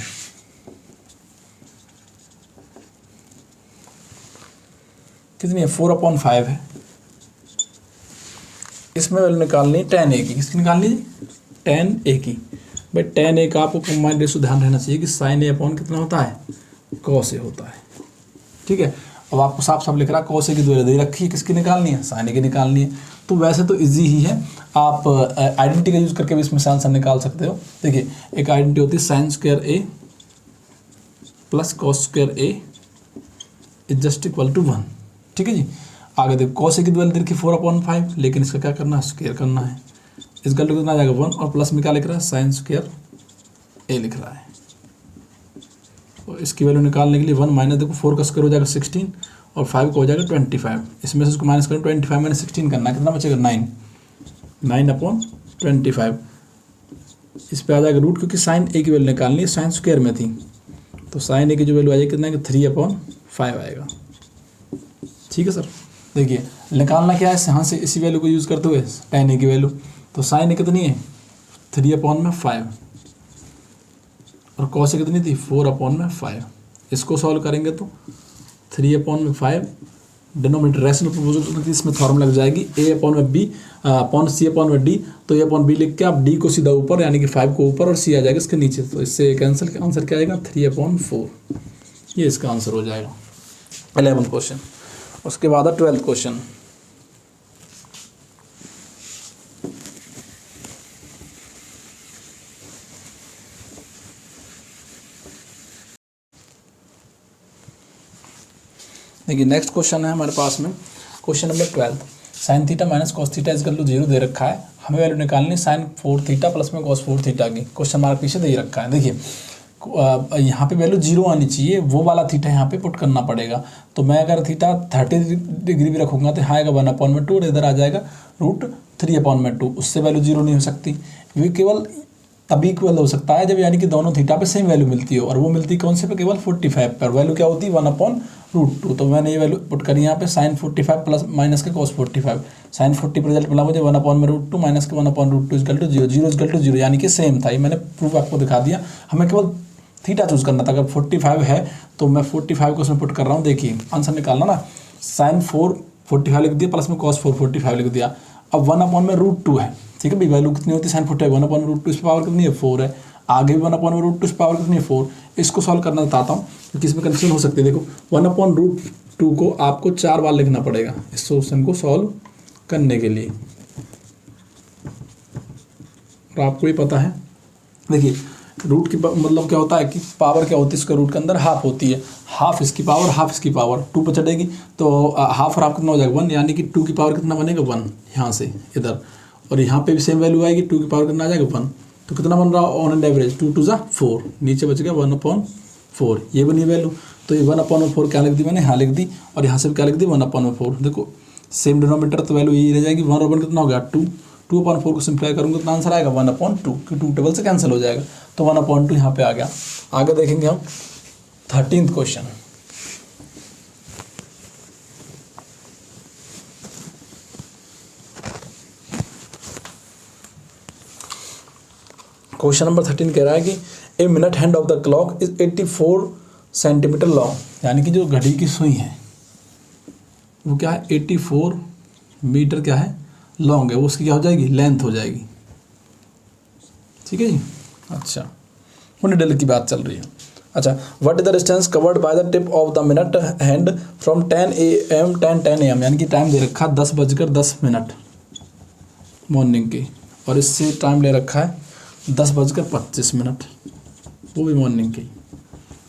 Speaker 1: कितनी है, 4/5 है। इसमें वैल्यू निकालनी है tan a की, किसकी निकालनी है, tan a की। भाई tan a का आपको कंबाइंड रेशो ध्यान रहना चाहिए कि sin a अपॉन कितना होता है, cos a होता है, ठीक है। अब आपको साफ साफ लिख रहा है cos a की वैल्यू दे रखी है, किसकी निकालनी है, sin a की निकालनी है। तो वैसे तो इजी ही है, आप आइडेंटिटी का यूज़ करके भी इसमें आंसर निकाल सकते हो। देखिए एक आइडेंटिटी होती है sin² a plus cos² a is just equal to 1, ठीक है जी। आगे देखो cos a की वैल्यू देखिए 4/5, लेकिन इसका क्या करना है, स्क्वायर करना है। इसका वैल्यू कितना आ जाएगा 1, और प्लस में क्या लिख रहा है, sin² a लिख रहा है। और इसकी वैल्यू निकालने के लिए 1 माइनस, देखो 4 का स्क्वायर हो जाएगा 16 और 5 का हो जाएगा 25। इसमें से इसको माइनस करें, 25 माइनस 16 करना है, कितना बचेगा 9/25। इस पे आ जाएगा रूट, क्योंकि sin a की वैल्यू निकालनी है, sin स्क्वायर में थी, तो sin a की जो वैल्यू आ जाएगी कितना है, 3/5 आएगा, ठीक है सर। देखिए निकालना क्या है, यहाँ से इसी वैल्यू को यूज़ करते हुए tan a की वैल्यू, तो sin a कितनी है 3/5 और cos a कितनी थी 4/5। इसको सॉल्व करेंगे तो 3/5 डिनोमिनेटर रैशनल प्रोपोर्शनल, इसमें फॉर्म लग जाएगी a/b अपॉन c/d। तो a/b लिख के आप d को सीधा ऊपर, यानी कि 5 को ऊपर और c आ जाएगा इसके नीचे, तो इससे कैंसिल, आंसर क्या आएगा 3/4, ये इसका आंसर हो जाएगा 11 क्वेश्चन। उसके बाद 12 क्वेश्चन, देखिए नेक्स्ट क्वेश्चन है हमारे पास में, question number 12, sin theta minus cos theta is equal to 0 दे रखा है, हमें वैल्यू निकालनी sin 4 थीटा प्लस में cos 4 थीटा की। क्वेश्चन मार्क पीछे दे रखा है। देखिए यहाँ पे वैल्यू 0 आनी चाहिए, वो वाला थीटा यहाँ पे पुट करना पड़ेगा। तो मैं अगर थीटा 30 डिग्री भी रखूँगा तो यहाँ आएगा 1/2 और इधर आ जाएगा √3/2, उससे वैल्यू 0 नहीं हो सकती। ये केवल तभी इक्वल हो सकता है जब यानी कि दोनों थीटा पे सेम वैल्यू मिलती हो, और वो मिलती कौन से पे, केवल 45 पर। वैल्यू क्या होती है 1/√2। तो मैंने ये वैल्यू पुट करी यहाँ पे sin 45 प्लस माइनस के cos 45। sin 40 पर रिजल्ट मिला मुझे 1/√2 माइनस के 1/√2 इक्वल टू 0, 0 इक्वल टू 0, यानी कि सेम था। ये मैंने प्रूफ आपको दिखा दिया। हमें केवल थीटा चूज करना था। अगर 45 है तो मैं 45 को उसमें पुट कर रहा हूँ। देखिए आंसर निकालना ना, sin 4 45 लिख दिया प्लस में cos 4 45 लिख दिया। अब 1/√2 है, ठीक है भाई। वैल्यू कितनी होती है sin 45, 1/√2 इस पावर कितनी है 4 है। आगे भी 1/√2 इस पावर कितनी है 4। इसको सॉल्व करना बताता हूँ क्योंकि इसमें कंफ्यूजन हो सकती है। देखो 1/√2 को आपको 4 बार लिखना पड़ेगा इस सोल्यूशन को सॉल्व करने के लिए, और आपको ही पता है। देखिए रूट की मतलब क्या होता है कि पावर क्या होती है इसके रूट के अंदर, हाफ होती है। हाफ इसकी पावर, हाफ इसकी पावर 2 पर चढ़ेगी तो हाफ और हाफ कितना हो जाएगा 1, यानी कि 2 की पावर कितना बनेगा 1 यहाँ से इधर, और यहाँ पे भी सेम वैल्यू आएगी 2 की पावर कितना आ जाएगा 1। तो कितना बन रहा ऑन एंड एवरेज 2 2 4, नीचे बच गया 1/4, ये बनी वैल्यू। तो ये 1/4 क्या लिख दी मैंने, हाँ लिख दी, और यहाँ से भी क्या लिख दी 1/4। देखो सेम डिनोमीटर तो वैल्यू यही रह जाएगी। 1 और 1 कितना हो गया 2, 2/4 को सिंप्लाई करूँगा तो आंसर आएगा 1/2, कि 2 टेबल से कैंसिल हो जाएगा, तो 1/2 यहाँ पे आ गया। आगे देखेंगे हम 13th क्वेश्चन। क्वेश्चन नंबर 13 कह रहा है कि a minute hand of the clock is 84 centimetre long, यानी कि जो घड़ी की सुई है वो क्या है 84 मीटर क्या है लॉन्ग है, वो उसकी क्या हो जाएगी लेंथ हो जाएगी। ठीक है जी। अच्छा नीडल की बात चल रही है। अच्छा what is the distance covered by the tip of the minute hand from 10 AM 10 AM, यानी कि टाइम दे रखा 10:10 मॉर्निंग की, और इससे टाइम ले रखा है 10:25, वो भी मॉर्निंग की,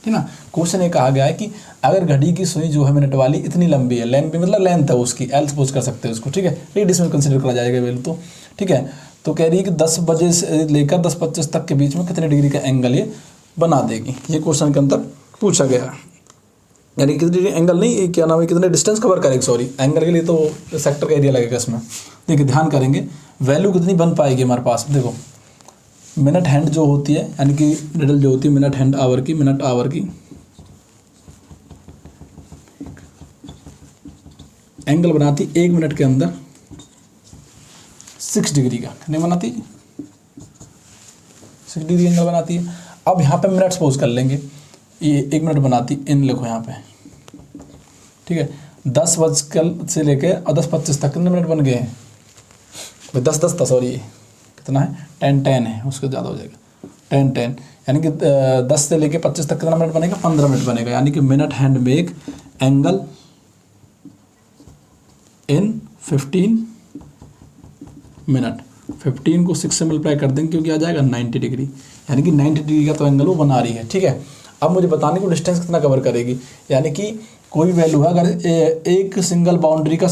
Speaker 1: ठीक ना। क्वेश्चन ये कहा गया है कि अगर घड़ी की सुई जो है मिनट वाली इतनी लंबी है, लंबी मतलब लेंथ है उसकी, एल सपोज कर सकते हैं उसको, ठीक है। रेडियस में कंसिडर करा जाएगा वैल्यू तो, ठीक है। तो कह रही है कि 10 बजे से लेकर 10:25 तक के बीच में कितने डिग्री का एंगल ये बना देगी, ये क्वेश्चन के अंदर पूछा गया है। यानी कितने डिग्री एंगल नहीं, क्या नाम है, कितने डिस्टेंस कवर करेगी, सॉरी एंगल के लिए तो सेक्टर का एरिया लगेगा इसमें। देखिए ध्यान करेंगे वैल्यू कितनी बन पाएगी हमारे पास। देखो मिनट हैंड जो होती है, यानी कि निडल जो होती है मिनट हैंड आवर की, मिनट आवर की एंगल बनाती 1 मिनट के अंदर 6 डिग्री का, कितने बनाती 60 डिग्री एंगल बनाती है। अब यहाँ पे मिनट सपोज कर लेंगे, ये 1 मिनट बनाती इन लिखो यहाँ पे, ठीक है। 10 बजकर से लेके और 10:25 तक कितने मिनट बन गए हैं भाई? 10 सॉरी कितना है 10 है, उसके ज़्यादा हो जाएगा 10 यानी कि 10 से लेके 25 तक कितना मिनट बनेगा? 15 मिनट बनेगा। यानी कि minute hand make angle in 15 minute. 15 को 6 से मल्टीप्लाई कर देंगे क्योंकि आ जाएगा 90 डिग्री, यानी कि 90 डिग्री का तो एंगल वो बना रही है, ठीक है। अब मुझे बताने को डिस्टेंस कितना कवर करेगी, यानी कि कोई वैल्यू है अगर एक सिंगल बाउंड्री का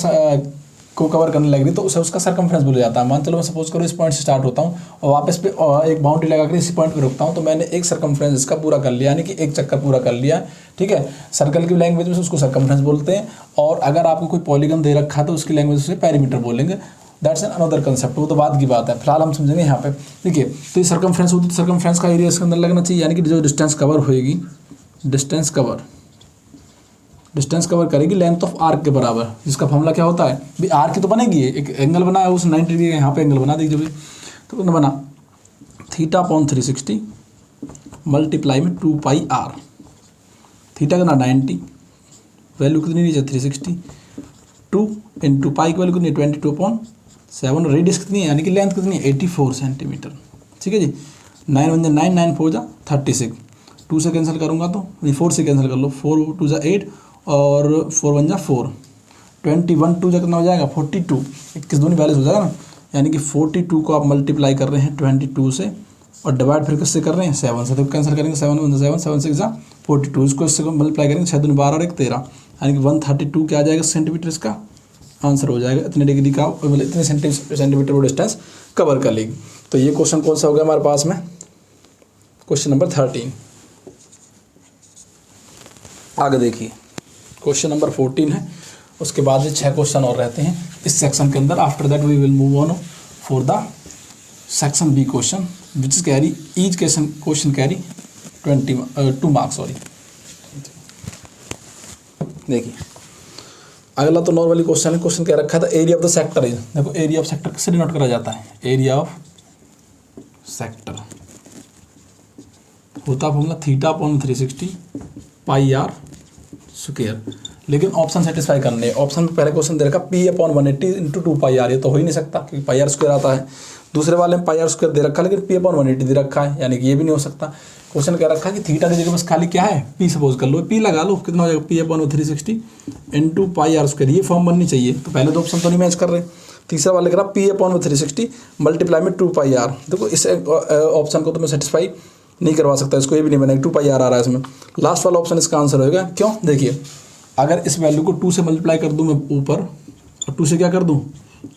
Speaker 1: को कवर करने लग रही तो उसे उसका सरकमफ्रेंस बोला जाता है। मान चलो मैं सपोज करो इस पॉइंट से स्टार्ट होता हूँ और वापस पे एक बाउंड्री लगा कर इसी पॉइंट पे रुकता हूँ, तो मैंने एक सरकमफ्रेंस इसका पूरा कर लिया, यानी कि एक चक्कर पूरा कर लिया, ठीक है। सर्कल की लैंग्वेज में उसको सरकमफ्रेंस बोलते हैं, और अगर आपको कोई पॉलीगन दे रखा है तो उसकी लैंग्वेज से पेरीमीटर बोलेंगे। दैट्स एन अनदर कंसेप्ट, वो तो बाद की बात है, फिलहाल हम समझेंगे यहाँ पे, ठीक है। तो ये सरकमफ्रेंस होती है, सरकमफ्रेंस का एरिया इसके अंदर लगना चाहिए, यानी कि जो डिस्टेंस कवर होएगी, डिस्टेंस कवर करेगी लेंथ ऑफ आर्क के बराबर, जिसका फॉर्मूला क्या होता है भाई? आर्क की तो बनेगी, एक एंगल बना है उस 90 डिग्री का, यहाँ पे एंगल बना दीजिए भाई, तो कितना बना θ/360 मल्टीप्लाई में 2πr, थीटा कितना 90, वैल्यू कितनी नीचे 360, 2 इंटू पाई की वैल्यू कितनी 22/7, रेडियस कितनी है यानी कि लेंथ कितनी है 84 सेंटीमीटर, ठीक है जी। 9 1 9 9 4 36, 2 से कैंसिल करूँगा तो 4 से कैंसिल कर लो, 4 2 8 और 4 1 4, 21 2 कितना हो जाएगा 42, 21 दूनी 42 हो जाएगा ना, यानी कि 42 को आप मल्टीप्लाई कर रहे हैं 22 से और डिवाइड फिर किससे कर रहे हैं 7 से, तो कैंसिल करेंगे 7 1 7 7 6 42, इसको इससे मल्टीप्लाई करेंगे 6 दूनी 12 और 1 13, यानी कि 132 क्या आ जाएगा सेंटीमीटर, इसका आंसर हो जाएगा। इतने डिग्री का मतलब इतने सेंटीमीटर वो डिस्टेंस कवर कर लेगी। तो ये क्वेश्चन कौन सा हो गया हमारे पास में? Question number 13। आगे देखिए क्वेश्चन नंबर 14 है, उसके बाद ये 6 क्वेश्चन और रहते हैं इस सेक्शन के अंदर। After that we will move on for the section B question which is carry each question carry 2 marks sorry. देखिए अगला तो नॉर्मली क्वेश्चन है, क्वेश्चन क्या रखा था area of the sector is, देखो एरिया ऑफ सेक्टर किससे डिनोट करा जाता है? एरिया ऑफ सेक्टर होता फॉर्मूला θ/360 πr स्क्वायर, लेकिन ऑप्शन सेटिस्फाई करने, ऑप्शन में पहले क्वेश्चन दे रखा P/180 × 2πr, ये तो हो ही नहीं सकता क्योंकि πr स्क्वायर आता है। दूसरे वाले में πr स्क्वायर दे रखा है लेकिन P/180 दे रखा है, यानी कि ये भी नहीं हो सकता। क्वेश्चन क्या रखा है कि थीटा की जगह बस खाली क्या है P सपोज कर लो, P लगा लो, कितना हो जाएगा P/360 × πr स्क्वायर, ये फॉर्म बननी चाहिए। तो पहले दो ऑप्शन तो नहीं मैच कर रहे। तीसरा वाले करा P/360 मल्टीप्लाई में 2πr, देखो इस ऑप्शन को तो मैं सेटिस्फाई नहीं करवा सकता, इसको ये भी नहीं बनेगा, 2πr आ रहा है इसमें। लास्ट वाला ऑप्शन इसका आंसर होगा, क्यों? देखिए अगर इस वैल्यू को 2 से मल्टीप्लाई कर दूं मैं ऊपर और 2 से क्या कर दूं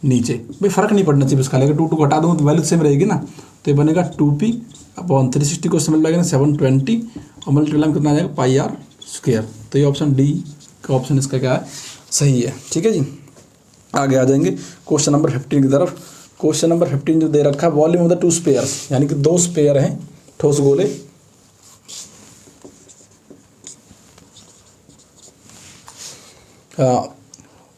Speaker 1: नीचे, भाई फर्क नहीं पड़ना चाहिए इसका, लेकिन 2 को हटा दूँ तो वैल्यू सेम रहेगी ना, तो ये बनेगा 2P/360 को मल्टीप्लाई करेंगे 720 और मल्टीप्लाई कितना आ जाएगा πr स्क्वायर। तो ये ऑप्शन डी का ऑप्शन इसका क्या है सही है, ठीक है जी। आगे आ जाएंगे क्वेश्चन नंबर 15 की तरफ। क्वेश्चन नंबर 15 जो दे रखा है वॉल्यूम ऑफ द 2 स्पेयर्स, यानी कि 2 स्पेयर हैं ठोस गोले,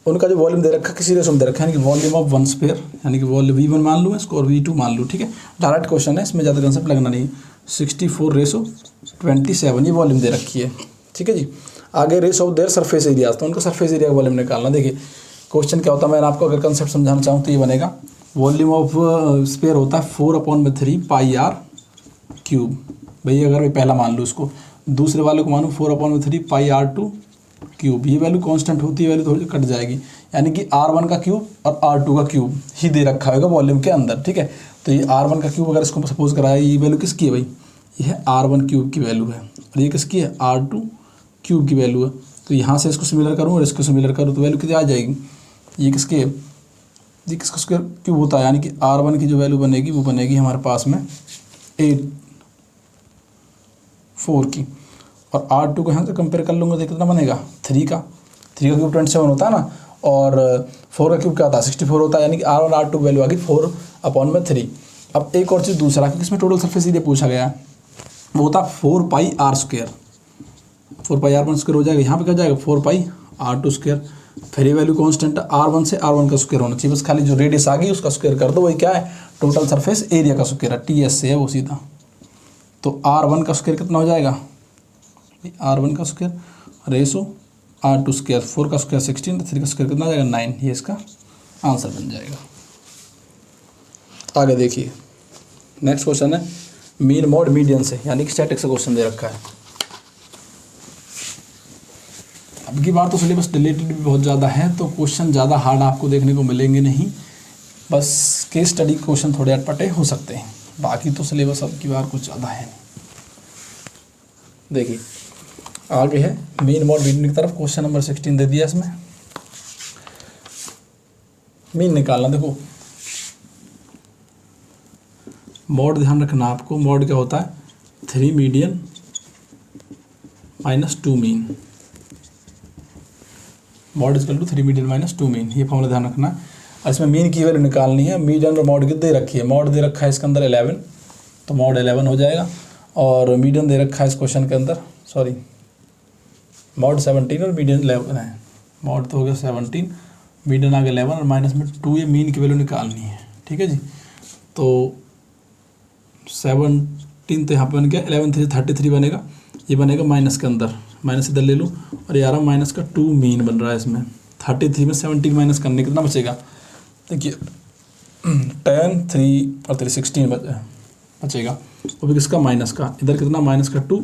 Speaker 1: उनका जो वॉल्यूम दे रखा किसी रेशो में दे रखा है, यानी कि वॉल्यूम ऑफ 1 स्पेयर, यानी कि वॉल्यूम V1 मान लूँ इसको और V2 मान लूँ, ठीक है। डायरेक्ट क्वेश्चन है, इसमें ज़्यादा कंसेप्ट लगना नहीं। 64:27 ये वॉल्यूम दे रखी है, ठीक है जी। आगे ratio of their surface area, तो उनका सरफेस एरिया का वॉल्यूम निकालना। देखिए क्वेश्चन क्या होता है, मैं आपको अगर कंसेप्ट समझाना चाहूँ तो ये बनेगा, वॉल्यूम ऑफ स्पेयर होता है 4/3 πr क्यूब, भैया अगर मैं पहला मान लूँ इसको, दूसरे वाले को मानूँ 4/3 πr2 क्यूब, ये वैल्यू कांस्टेंट होती है, वैल्यू थोड़ी कट जाएगी, यानी कि R1 का क्यूब और R2 का क्यूब ही दे रखा होगा वॉल्यूम के अंदर, ठीक है। तो ये R1 का क्यूब अगर इसको सपोज कराया, ये वैल्यू किसकी है भाई? ये है R1 क्यूब की वैल्यू है, और ये किसकी है? R2 क्यूब की वैल्यू है। तो यहाँ से इसको सिमिलर करूँ और इसको सिमिलर करूँ तो वैल्यू कितनी आ जाएगी? ये किसकी है? ये किसका स्क्वायर क्यूब होता है, यानी कि R1 की जो वैल्यू बनेगी वो बनेगी हमारे पास में 4 की, और R2 को यहाँ से कंपेयर कर लूँगा तो कितना बनेगा 3 का क्यूब 27 होता है ना, और 4 का क्यूब क्या होता है 64 होता है, यानी कि R1 R2 की वैल्यू आ गई 4/3। अब एक और चीज़ दूसरा, क्योंकि इसमें टोटल सरफेस एरिया पूछा गया है, वो होता 4πr स्क्वायर, 4πr1 स्क्वायर हो जाएगा, यहाँ पे क्या जाएगा 4πr2 स्क्वायर, फिर ये वैल्यू कॉन्स्टेंट R1 से R1 का स्क्वायर होना चाहिए, बस खाली जो रेडियस आ गई उसका स्क्वायर कर दो, वही क्या है टोटल सरफेस एरिया का स्क्वायर है, TS से है वो सीधा, तो R1 का स्क्वायर कितना हो जाएगा, R1 का स्क्वायर रेसो R2 स्क्वायर, 4 का स्क्वायर 16, 3 का स्क्वायर कितना हो जाएगा 9, ये इसका आंसर बन जाएगा। आगे देखिए नेक्स्ट क्वेश्चन है मीन मॉड मीडियन से, यानी कि स्टैटिक से क्वेश्चन दे रखा है। अब की बार तो सिलेबस रिलेटेड भी बहुत ज़्यादा है, तो क्वेश्चन ज़्यादा हार्ड आपको देखने को मिलेंगे नहीं, बस केस स्टडी क्वेश्चन थोड़े अटपटे हो सकते हैं, बाकी तो सिलेबस अब की बार कुछ ज़्यादा है। देखिए आगे है मीन मॉड मीडियन की तरफ, क्वेश्चन नंबर 16 दे दिया इसमें। मीन निकालना, देखो मॉड ध्यान रखना आपको, मॉड क्या होता है 3 median minus 2 mean, mode is equal to 3 median minus 2 mean, ये फॉर्मूला ध्यान रखना। और इसमें मीन की वैल्यू निकालनी है। मीडियन और मॉड की दे रखी है, मॉड दे रखा है इसके अंदर 11, तो मॉड 11 हो जाएगा, और मीडियन दे रखा है इस क्वेश्चन के अंदर, सॉरी मॉड 17 और मीडियन 11 है, मॉड तो हो गया 17, मीडियन आ गया 11 और माइनस में 2, ये मीन की वैल्यू निकालनी है। ठीक है जी, तो 17 तो यहाँ पे बन गया, 11 3 33 बनेगा, ये बनेगा माइनस के अंदर, माइनस इधर ले लूँ, और 11 माइनस का 2 मीन बन रहा है इसमें। 33 में 17 माइनस करने कितना बचेगा, देखिए 10 3 और 3 16 बचेगा, वो भी किसका माइनस का, इधर कितना माइनस का 2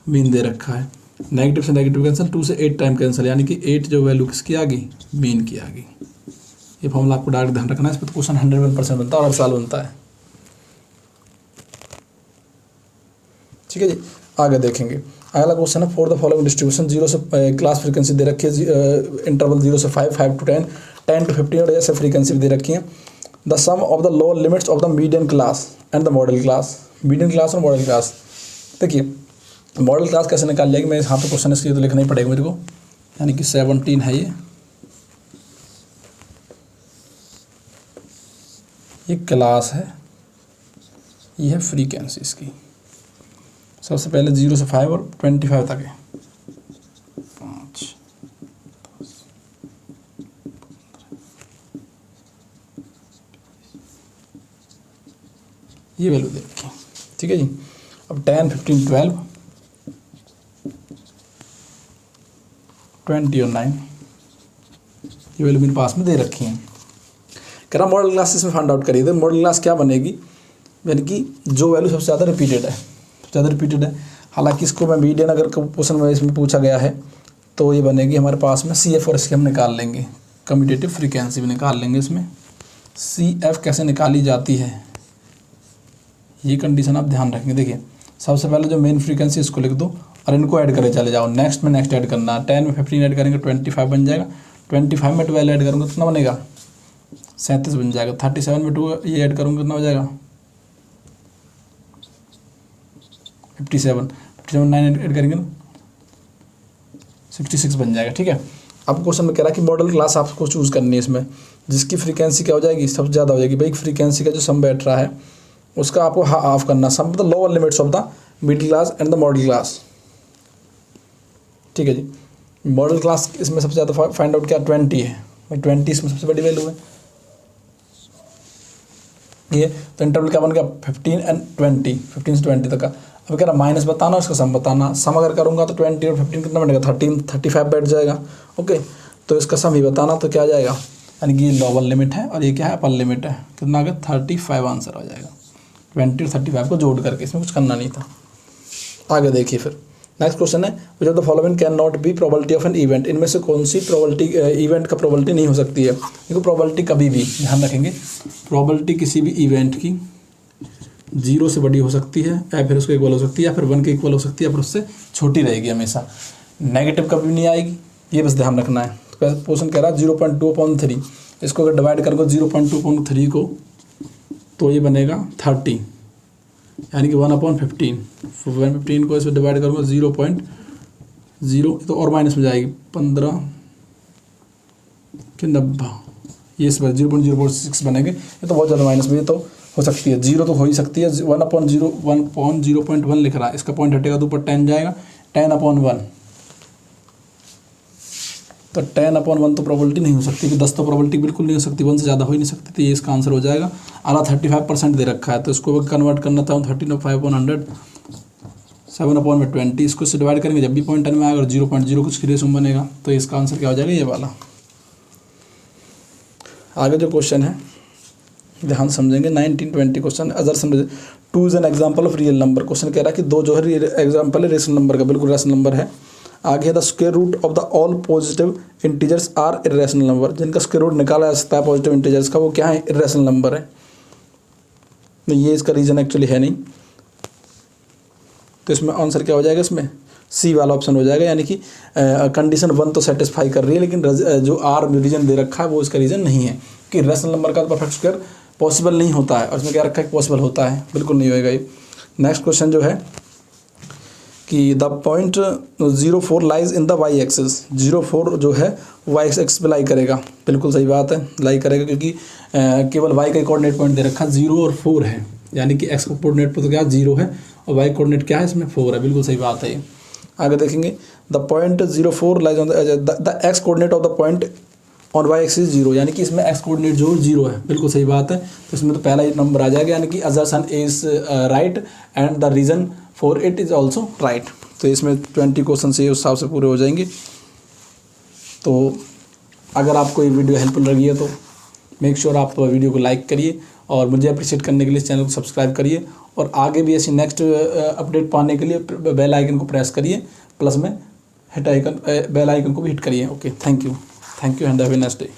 Speaker 1: मीन दे रखा है। नेगेटिव से नेगेटिव कैंसिल, 2 से 8 टाइम कैंसिल, यानी कि 8 जो वैल्यू किसकी आ गई, मीन की आ गई। ये फॉर्मूला आपको डायरेक्ट ध्यान रखना है, इस पर क्वेश्चन 101% बनता है और हर साल बनता है। ठीक है जी, आगे देखेंगे अगला क्वेश्चन है फॉर द फॉलोइंग डिस्ट्रीब्यूशन, 0 से क्लास फ्रीक्वेंसी दे रखी है, इंटरवल 0 से 5, 5 to 10, 10 to 15 और ऐसे फ्रीक्वेंसी भी दे रखी है। The sum of the lower limits of the median class and the modal class, median class और मॉडल क्लास। देखिए मॉडल क्लास कैसे निकाल जाएगी, मैं यहाँ पे क्वेश्चन इसके लिए तो लिखना ही पड़ेगा मेरे को, यानी कि 17 है ये क्लास है, ये है फ्रीक्वेंसी इसकी। सबसे पहले 0 से 5 और 25 तक है, 5 10 ये वैल्यू दे रखी है। ठीक है जी, अब 10 15 12 20 और 9 ये वैल्यू मेरे पास में दे रखी हैं। कह रहा मॉडल क्लासेस में फाइंड आउट करिए, तो मॉडल क्लास क्या बनेगी, यानी कि जो वैल्यू सबसे ज़्यादा रिपीटेड है, ज़्यादा रिपीटेड है। हालांकि इसको मैं मीडियन अगर क्वेश्चन में इसमें पूछा गया है तो ये बनेगी हमारे पास में CF, और इसके हम निकाल लेंगे कम्यूटेटिव फ्रीक्वेंसी भी निकाल लेंगे। इसमें CF कैसे निकाली जाती है, ये कंडीशन आप ध्यान रखेंगे। देखिए सबसे पहले जो मेन फ्रीक्वेंसी इसको लिख दो और इनको ऐड करे चले जाओ, नेक्स्ट में नेक्स्ट ऐड करना, 10 में 15 ऐड करेंगे 25 बन जाएगा, 25 में 12 ऐड करूँगा कितना बनेगा 37 बन जाएगा, 37 में 2 ये ऐड करूँगा कितना हो जाएगा 57 9 ऐड करेंगे ना 66 बन जाएगा। ठीक है, अब क्वेश्चन में कह रहा है कि मॉडल क्लास आपको चूज़ करनी है इसमें, जिसकी फ्रीक्वेंसी क्या हो जाएगी सबसे ज़्यादा हो जाएगी। भाई फ्रीक्वेंसी का जो सम बैठ रहा है उसका आपको हाफ करना, sum the lower limits of the middle class and the modal class. ठीक है जी, मॉडल क्लास इसमें सबसे ज़्यादा फाइंड आउट क्या 20 है, भाई 20 इसमें सबसे बड़ी वैल्यू है ये, तो इंटरवल क्या बन गया 15 एंड 20, 15 से 20 तक का। अब कह रहा माइनस बताना, उसका सम बताना, सम अगर करूँगा तो 20 और 15 कितना बनेगा 35 बैठ जाएगा। ओके, तो इसका सम ही बताना, तो क्या आ जाएगा, यानी कि ये लोअर लिमिट है और ये क्या है अपर लिमिट है, कितना आ गया 35 आंसर आ जाएगा। 20 और 35 को जोड़ करके, इसमें कुछ करना नहीं था। आगे देखिए फिर नेक्स्ट क्वेश्चन है which of the following can not be probability of an event, इनमें से कौन सी प्रोबेबिलिटी इवेंट का प्रोबेबिलिटी नहीं हो सकती है। देखो प्रोबेबिलिटी कभी भी ध्यान रखेंगे, प्रोबेबिलिटी किसी भी इवेंट की 0 से बड़ी हो सकती है, या फिर उसको इक्वल हो सकती है, या फिर 1 के इक्वल हो सकती है, या फिर उससे छोटी रहेगी हमेशा, नेगेटिव कभी नहीं आएगी, ये बस ध्यान रखना है। क्वेश्चन कह रहा है 0.2/3, इसको अगर डिवाइड करोगे 0.2/3 को तो ये बनेगा 30, यानी कि 1/15, 15 को इसमें डिवाइड करूँगा 0.0 तो और माइनस में जाएगी 15 के 90, ये इस बार 0.06 बनेंगे, ये तो बहुत ज़्यादा माइनस में, ये तो हो सकती है 0 तो हो ही सकती है। 1/0.1 लिख रहा है, इसका पॉइंट हटेगा तो ऊपर 10 जाएगा, 10/1 तो 10/1 तो प्रोबेबिलिटी नहीं हो सकती, कि 10 तो प्रोबेबिलिटी बिल्कुल नहीं हो सकती, 1 से ज़्यादा हो ही नहीं सकती, तो ये इसका आंसर हो जाएगा। आला 35% दे रखा है, तो इसको कन्वर्ट करना चाहूँ 35/100 7/20 इसको से डिवाइड करेंगे जब भी पॉइंट में आएगा और 0.0 कुछ की रेशो में बनेगा, तो इसका आंसर क्या हो जाएगा, ये वाला। आगे जो क्वेश्चन है ध्यान समझेंगे, 1920 क्वेश्चन। अदर समझे 2 is an example of real number. Question कह रहा है कि 2 जो है एग्जाम्पल है रेशनल नंबर का, बिल्कुल रेशनल नंबर है। आगे है the square root of the all positive integers are irrational number. जिनका स्क्वायर रूट निकाला जा सकता है पॉजिटिव इंटीजर्स का, वो क्या है, इरेशनल नंबर है। तो ये इसका रीजन एक्चुअली है नहीं, तो इसमें आंसर क्या हो जाएगा, इसमें सी वाला ऑप्शन हो जाएगा। यानी कि कंडीशन 1 तो सेटिस्फाई कर रही है, लेकिन जो आर रीजन दे रखा है वो इसका रीजन नहीं है कि रेशनल नंबर का परफेक्ट स्क्वायर पॉसिबल नहीं होता है। और इसमें क्या रखा है, पॉसिबल होता है, बिल्कुल नहीं होएगा ये। नेक्स्ट क्वेश्चन जो है कि the point 0,4 lies in the Y axis. 0,4 जो है वाई एक्सिस पे लाई करेगा, बिल्कुल सही बात है, लाई करेगा, क्योंकि केवल वाई का कोऑर्डिनेट पॉइंट दे रखा 0 और 4 है। यानी कि एक्स कोऑर्डिनेट पर तो क्या 0 है और वाई कोऑर्डिनेट क्या है, इसमें 4 है, बिल्कुल सही बात है ये। आगे देखेंगे the point 0,4 lies on the X coordinate of the point on Y axis 0। यानी कि इसमें एक्स कोऑर्डिनेट जो 0 है, बिल्कुल सही बात है। तो इसमें तो पहला ही नंबर आ जाएगा, यानी कि assertion is right and the reason for it is also right. तो इसमें 20 क्वेश्चन से उस हिसाब से पूरे हो जाएंगे। तो अगर आपको ये वीडियो हेल्पफुल लगी है तो मेक श्योर आप वीडियो को लाइक करिए और मुझे अप्रिशिएट करने के लिए चैनल को सब्सक्राइब करिए। और आगे भी ऐसी नेक्स्ट अपडेट पाने के लिए बेल आइकन को प्रेस करिए, प्लस में हिट आइकन बेल आइकन को भी हिट करिए। Okay, thank you and have a nice day.